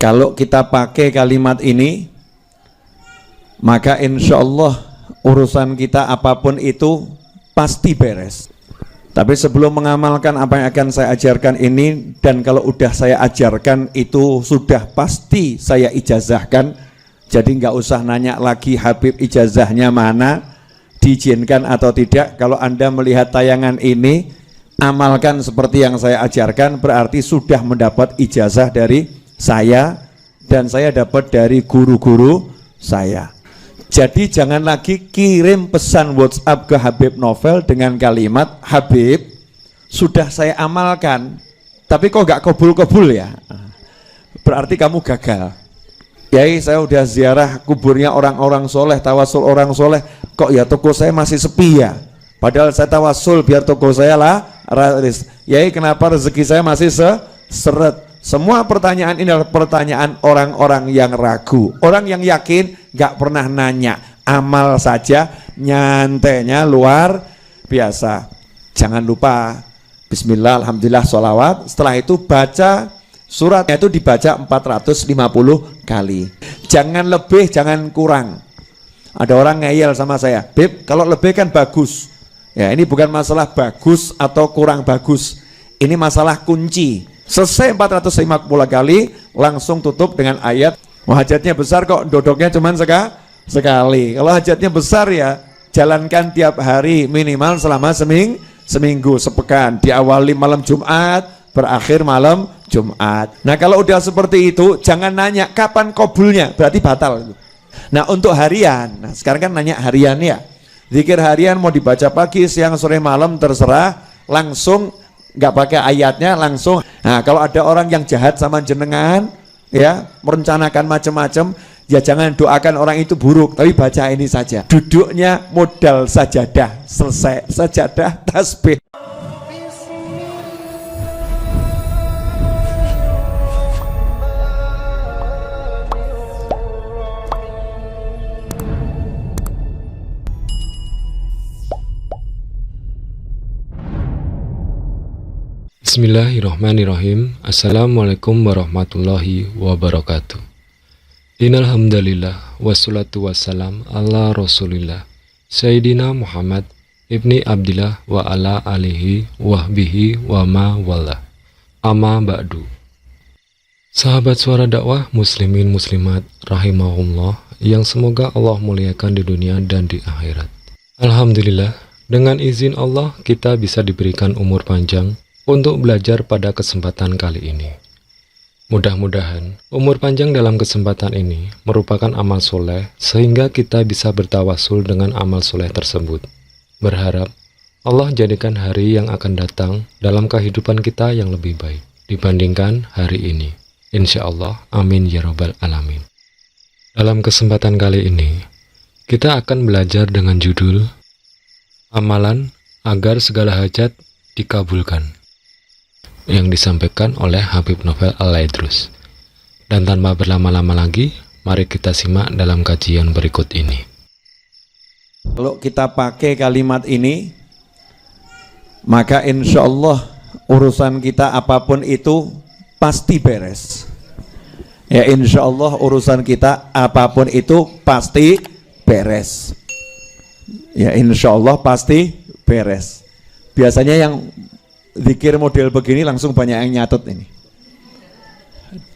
Kalau kita pakai kalimat ini, maka insya Allah urusan kita apapun itu pasti beres. Tapi sebelum mengamalkan apa yang akan saya ajarkan ini, dan kalau udah saya ajarkan itu sudah pasti saya ijazahkan, jadi nggak usah nanya lagi Habib ijazahnya mana, diizinkan atau tidak. Kalau Anda melihat tayangan ini, amalkan seperti yang saya ajarkan, berarti sudah mendapat ijazah dari saya, dan saya dapat dari guru-guru saya. Jadi jangan lagi kirim pesan WhatsApp ke Habib Novel dengan kalimat, Habib sudah saya amalkan tapi kok gak kabul-kabul ya, berarti kamu gagal. Yai, saya udah ziarah kuburnya orang-orang soleh, tawasul orang soleh, kok ya toko saya masih sepi ya, padahal saya tawasul biar toko saya lah raris. Yai, kenapa rezeki saya masih seret? Semua pertanyaan ini adalah pertanyaan orang-orang yang ragu. Orang yang yakin gak pernah nanya, amal saja, nyantainya luar biasa. Jangan lupa bismillah, alhamdulillah, sholawat. Setelah itu baca suratnya, itu dibaca 450 kali. Jangan lebih, jangan kurang. Ada orang ngeyel sama saya, Bib, kalau lebih kan bagus. Ya, ini bukan masalah bagus atau kurang bagus, ini masalah kunci. Selesai 450 kali, langsung tutup dengan ayat, hajatnya besar kok dodoknya cuman sekali. Kalau hajatnya besar ya jalankan tiap hari minimal selama seminggu, sepekan, diawali malam Jumat, berakhir malam Jumat. Nah kalau udah seperti itu jangan nanya kapan kabulnya, berarti batal. Nah untuk harian, nah sekarang kan nanya harian ya, zikir harian mau dibaca pagi, siang, sore, malam terserah, langsung nggak pakai ayatnya langsung. Nah kalau ada orang yang jahat sama jenengan ya, merencanakan macam-macam, ya jangan doakan orang itu buruk, tapi baca ini saja. Duduknya modal sajadah, selesai sajadah, tasbih. Bismillahirrahmanirrahim. Assalamualaikum warahmatullahi wabarakatuh. Innalhamdulillah wassalatu wassalam ala rasulillah Sayyidina Muhammad ibni Abdillah wa ala alihi wahbihi wa ma wala amma ba'du. Sahabat suara dakwah muslimin muslimat rahimahullah yang semoga Allah muliakan di dunia dan di akhirat. Alhamdulillah, dengan izin Allah kita bisa diberikan umur panjang untuk belajar pada kesempatan kali ini. Mudah-mudahan umur panjang dalam kesempatan ini merupakan amal soleh sehingga kita bisa bertawasul dengan amal soleh tersebut. Berharap Allah jadikan hari yang akan datang dalam kehidupan kita yang lebih baik dibandingkan hari ini. Insya Allah, amin ya rabbal alamin. Dalam kesempatan kali ini kita akan belajar dengan judul Amalan Agar Segala Hajat Dikabulkan, yang disampaikan oleh Habib Novel Al-Aidrus. Dan tanpa berlama-lama lagi, mari kita simak dalam kajian berikut ini. Kalau kita pakai kalimat ini, maka insya Allah urusan kita apapun itu pasti beres. Ya insya Allah urusan kita apapun itu pasti beres. Ya insya Allah pasti beres. Biasanya yang zikir model begini langsung banyak yang nyatet ini.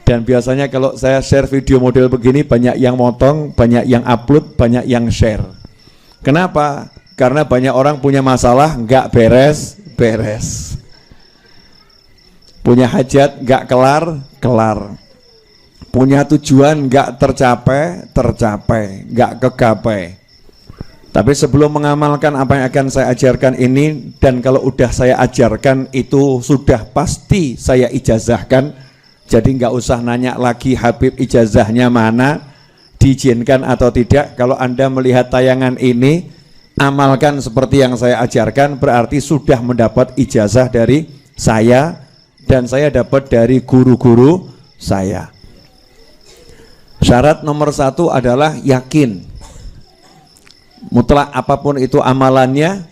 Dan biasanya kalau saya share video model begini banyak yang motong, banyak yang upload, banyak yang share. Kenapa? Karena banyak orang punya masalah nggak beres. Punya hajat nggak kelar. Punya tujuan nggak tercapai, nggak kegapai. Tapi sebelum mengamalkan apa yang akan saya ajarkan ini, dan kalau udah saya ajarkan itu sudah pasti saya ijazahkan, jadi nggak usah nanya lagi Habib ijazahnya mana, diizinkan atau tidak. Kalau Anda melihat tayangan ini, amalkan seperti yang saya ajarkan, berarti sudah mendapat ijazah dari saya, dan saya dapat dari guru-guru saya. Syarat nomor 1 adalah yakin. Mutlak apapun itu amalannya,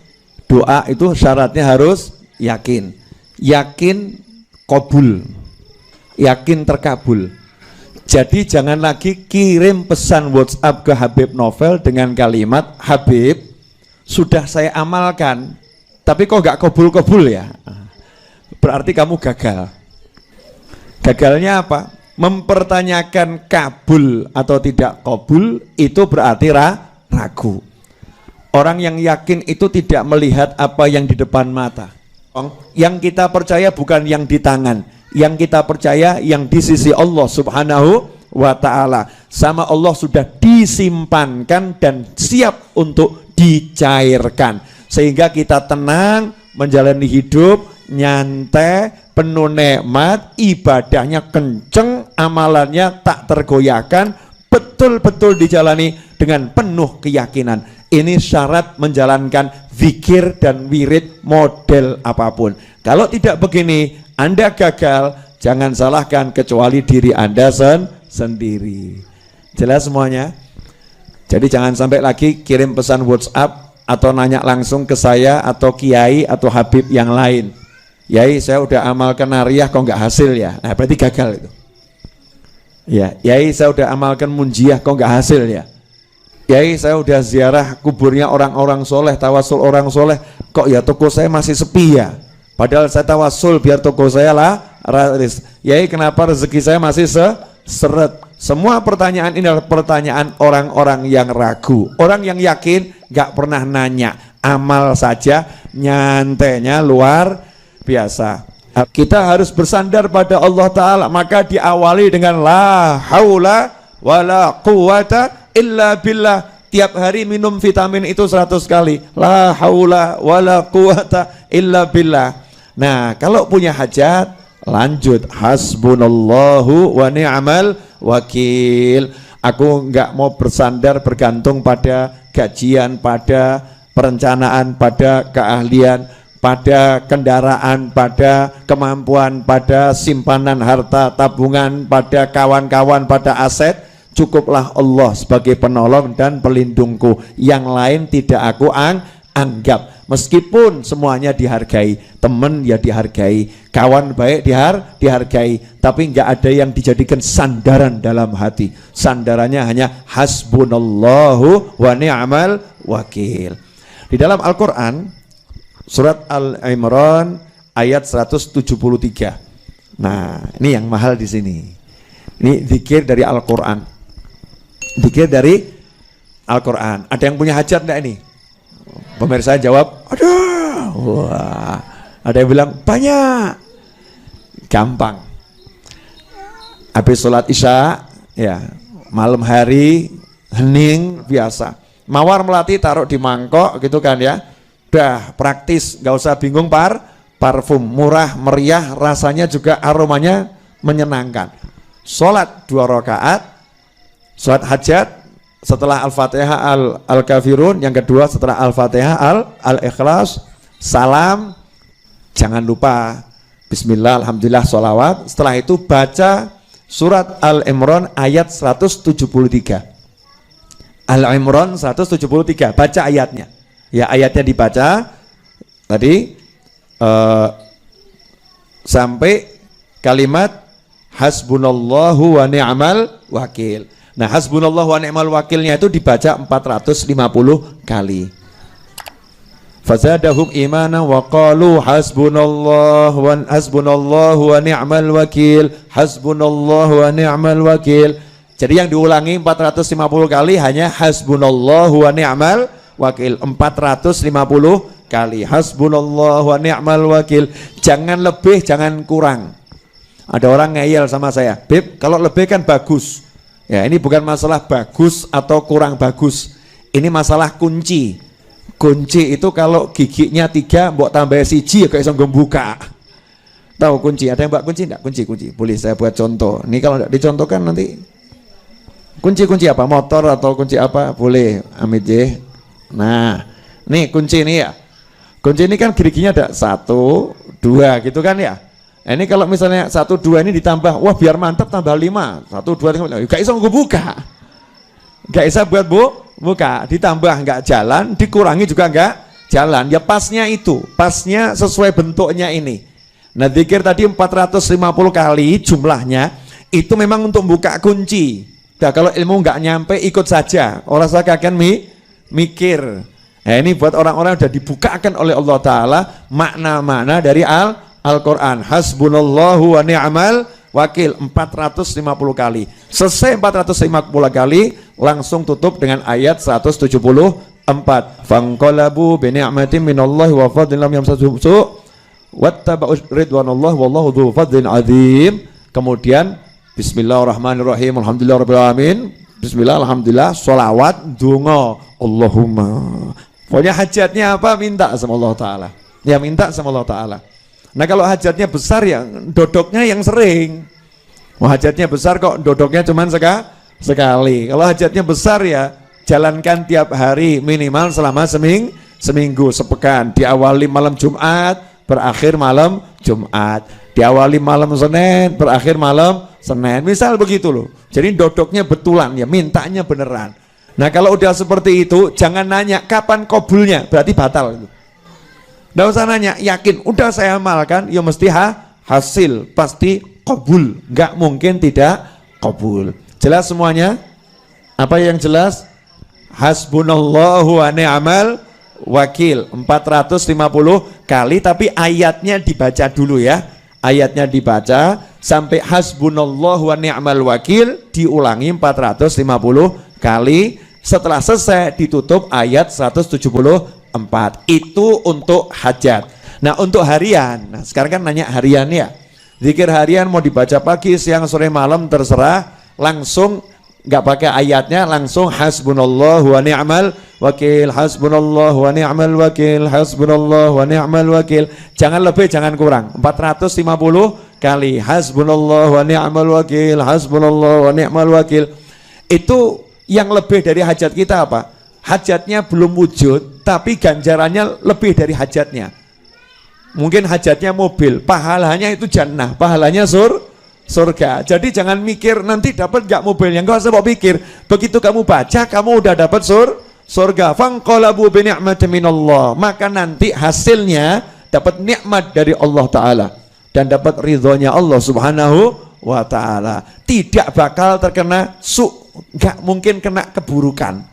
doa itu syaratnya harus yakin. Yakin kabul, yakin terkabul. Jadi jangan lagi kirim pesan WhatsApp ke Habib Novel dengan kalimat, Habib, sudah saya amalkan, tapi kok nggak kabul-kabul ya? Berarti kamu gagal. Gagalnya apa? Mempertanyakan kabul atau tidak kabul itu berarti ragu. Orang yang yakin itu tidak melihat apa yang di depan mata. Yang kita percaya bukan yang di tangan, yang kita percaya yang di sisi Allah Subhanahu wa ta'ala. Sama Allah sudah disimpankan dan siap untuk dicairkan, sehingga kita tenang menjalani hidup, nyantai, penuh nikmat, ibadahnya kenceng, amalannya tak tergoyahkan, betul-betul dijalani dengan penuh keyakinan. Ini syarat menjalankan zikir dan wirid model apapun. Kalau tidak begini, Anda gagal. Jangan salahkan kecuali diri Anda sendiri. Jelas semuanya? Jadi jangan sampai lagi kirim pesan WhatsApp atau nanya langsung ke saya atau kiai atau habib yang lain. Yai, saya udah amalkan nariyah kok nggak hasil ya. Nah, berarti gagal itu. Ya, Yai, saya udah amalkan munjiah kok nggak hasil ya. Yai, saya udah ziarah kuburnya orang-orang soleh, tawasul orang soleh, kok ya toko saya masih sepi ya. Padahal saya tawasul biar toko saya lah raris. Yai, kenapa rezeki saya masih seret? Semua pertanyaan ini adalah pertanyaan orang-orang yang ragu. Orang yang yakin gak pernah nanya, amal saja, nyantainya luar biasa. Kita harus bersandar pada Allah Ta'ala, maka diawali dengan la haula wala quwata illa billah. Tiap hari minum vitamin itu 100 kali, la haula wala quwata illa billah. Nah, kalau punya hajat, lanjut hasbunallahu wa ni'mal wakil. Aku enggak mau bersandar bergantung pada gajian, pada perencanaan, pada keahlian, pada kendaraan, pada kemampuan, pada simpanan harta tabungan, pada kawan-kawan, pada aset. Cukuplah Allah sebagai penolong dan pelindungku. Yang lain tidak aku anggap. Meskipun semuanya dihargai, teman ya dihargai, kawan baik dihargai, tapi nggak ada yang dijadikan sandaran dalam hati. Sandarannya hanya hasbunallahu wa ni'mal wakil. Di dalam Al-Quran surat Al-Imran ayat 173. Nah, ini yang mahal di sini. Ini zikir dari Al-Quran. Zikir dari Al-Quran. Ada yang punya hajat enggak ini? Pemirsa jawab, ada. Wah, ada yang bilang banyak. Gampang. Habis sholat isya, ya, malam hari hening biasa. Mawar melati taruh di mangkok gitu kan ya. Udah praktis, nggak usah bingung parfum murah meriah, rasanya juga aromanya menyenangkan. Sholat 2 rakaat, sholat hajat setelah Al-Fatihah Al-Kafirun, yang kedua setelah Al-Fatihah Al-Ikhlas, salam, jangan lupa Bismillah, Alhamdulillah, sholawat. Setelah itu baca surat Al-Imran ayat 173. Al-Imran 173, baca ayatnya. Ya, ayatnya dibaca tadi sampai kalimat hasbunallahu wa ni'mal wakil. Nah, hasbunallahu wa ni'mal wakilnya itu dibaca 450 kali. Fazadahum imana wa qalu hasbunallahu wa ni'mal wakil, hasbunallahu wa ni'mal wakil. Jadi yang diulangi 450 kali hanya hasbunallahu wa ni'mal wakil, 450 kali hasbunallahu wa ni'mal wakil. Jangan lebih, jangan kurang. Ada orang ngeyel sama saya, Beb, kalau lebih kan bagus. Ya, ini bukan masalah bagus atau kurang bagus. Ini masalah kunci. Kunci itu kalau giginya 3, mbok tambah siji ya kayak bisa buka. Tahu kunci? Ada yang mbak kunci enggak? Kunci. Boleh saya buat contoh. Ini kalau enggak dicontohkan nanti. Kunci apa? Motor atau kunci apa? Boleh, Amit J. Nah, nih kunci ini ya. Kunci ini kan giginya ada 1, 2 gitu kan ya. Ini kalau misalnya 1, 2 ini ditambah, wah biar mantap tambah 5, 1, 2, 3, gak bisa gue buka, gak bisa buat buka, ditambah nggak jalan, dikurangi juga nggak jalan, ya pasnya itu, pasnya sesuai bentuknya ini. Nah, zikir tadi 450 kali jumlahnya, itu memang untuk buka kunci. Nah, kalau ilmu nggak nyampe ikut saja, orang saya akan mikir. Nah, ini buat orang-orang sudah dibukakan oleh Allah Ta'ala makna-makna dari Al-Quran. Hasbunallahu wa ni'mal wakil 450 kali. Selesai 450 kali, langsung tutup dengan ayat 174. Fanqalabu bi ni'matin minallahi wa fadlin lam yamsasuhum su' wattaba'u ridwanallah wallahu dzu fadlin azim. Kemudian bismillahirrahmanirrahim, alhamdulillahirabbil alamin. Bismillah, alhamdulillah, sholawat, donga, Allahumma. Pokoknya hajatnya apa minta sama Allah Ta'ala. Ya minta sama Allah Ta'ala. Nah kalau hajatnya besar ya dodoknya yang sering. Wah, hajatnya besar kok dodoknya cuman sekali. Kalau hajatnya besar ya jalankan tiap hari minimal selama seminggu, sepekan. Diawali malam Jumat, berakhir malam Jumat. Diawali malam Senin, berakhir malam Senin. Misal begitu loh. Jadi dodoknya betulan ya, mintanya beneran. Nah kalau udah seperti itu jangan nanya kapan kabulnya, berarti batal itu. Nggak usah nanya, yakin udah saya amalkan ya mesti hasil, pasti kabul, nggak mungkin tidak kabul. Jelas semuanya? Apa yang jelas? Hasbunallahu wa ni'mal wakil 450 kali, tapi ayatnya dibaca dulu ya. Ayatnya dibaca sampai hasbunallahu wa ni'mal wakil, diulangi 450 kali. Setelah selesai ditutup ayat 174. Itu untuk hajat. Nah untuk harian, nah sekarang kan nanya harian ya. Zikir harian mau dibaca pagi, siang, sore, malam terserah. Langsung nggak pakai ayatnya, langsung hasbunallahu wa ni'mal wakil, hasbunallahu wa ni'mal wakil, hasbunallahu wa ni'mal wakil. Jangan lebih, jangan kurang. 450 kali hasbunallahu wa ni'mal wakil, hasbunallahu wa ni'mal wakil. Itu yang lebih dari hajat kita apa? Hajatnya belum wujud, tapi ganjarannya lebih dari hajatnya. Mungkin hajatnya mobil, pahalanya itu jannah, pahalanya surga. Jadi jangan mikir nanti dapat nggak mobilnya, nggak usah pikir. Begitu kamu baca, kamu udah dapat surga. Fanqalabu bi ni'matin minallah. Maka nanti hasilnya dapat nikmat dari Allah Ta'ala dan dapat ridhonya Allah Subhanahu wa Ta'ala. Tidak bakal terkena nggak mungkin kena keburukan.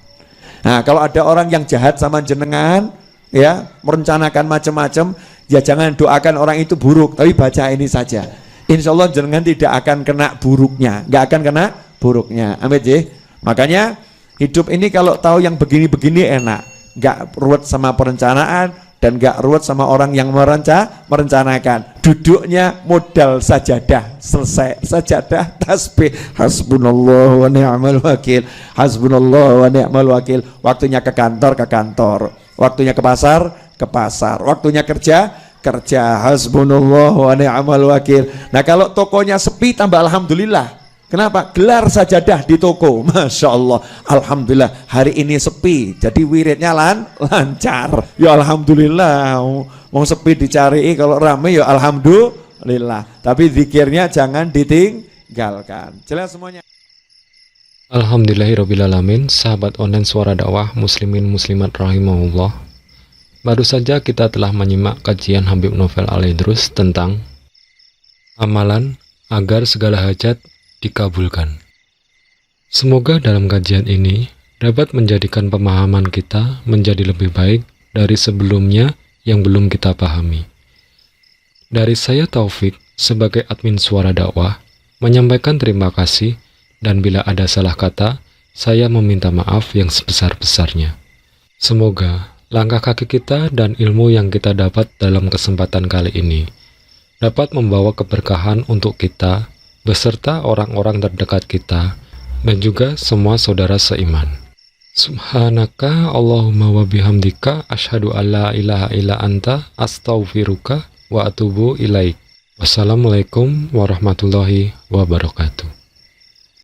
Nah kalau ada orang yang jahat sama jenengan ya, merencanakan macam-macam, ya jangan doakan orang itu buruk, tapi baca ini saja. Insya Allah jenengan tidak akan kena buruknya, nggak akan kena buruknya. Amin ya. Makanya hidup ini kalau tahu yang begini-begini enak, nggak ruwet sama perencanaan dan nggak ruwet sama orang yang merencanakan. Duduknya modal sajadah, selesai sajadah, tasbih, hasbunallahu wa ni'mal wakil, hasbunallahu wa ni'mal wakil. Waktunya ke kantor, waktunya ke pasar, waktunya kerja, hasbunallahu wa ni'mal wakil. Nah kalau tokonya sepi tambah alhamdulillah. Kenapa? Gelar sajadah di toko. Masya Allah, alhamdulillah hari ini sepi, jadi wiridnya lancar. Ya alhamdulillah. Mau sepi dicari, kalau rame ya alhamdulillah. Tapi zikirnya jangan ditinggalkan. Jelas semuanya? Alhamdulillahirrabbilalamin. Sahabat online Suara Dakwah Muslimin Muslimat rahimahullah, baru saja kita telah menyimak kajian Habib Novel Al-Idrus tentang amalan agar segala hajat dikabulkan. Semoga dalam kajian ini dapat menjadikan pemahaman kita menjadi lebih baik dari sebelumnya yang belum kita pahami. Dari saya Taufik sebagai admin Suara Dakwah menyampaikan terima kasih, dan bila ada salah kata saya meminta maaf yang sebesar-besarnya. Semoga langkah kaki kita dan ilmu yang kita dapat dalam kesempatan kali ini dapat membawa keberkahan untuk kita beserta orang-orang terdekat kita dan juga semua saudara seiman. Subhanaka Allahumma wa bihamdika asyhadu alla ilaha illa anta astaghfiruka wa atubu ilaik. Wassalamualaikum warahmatullahi wabarakatuh.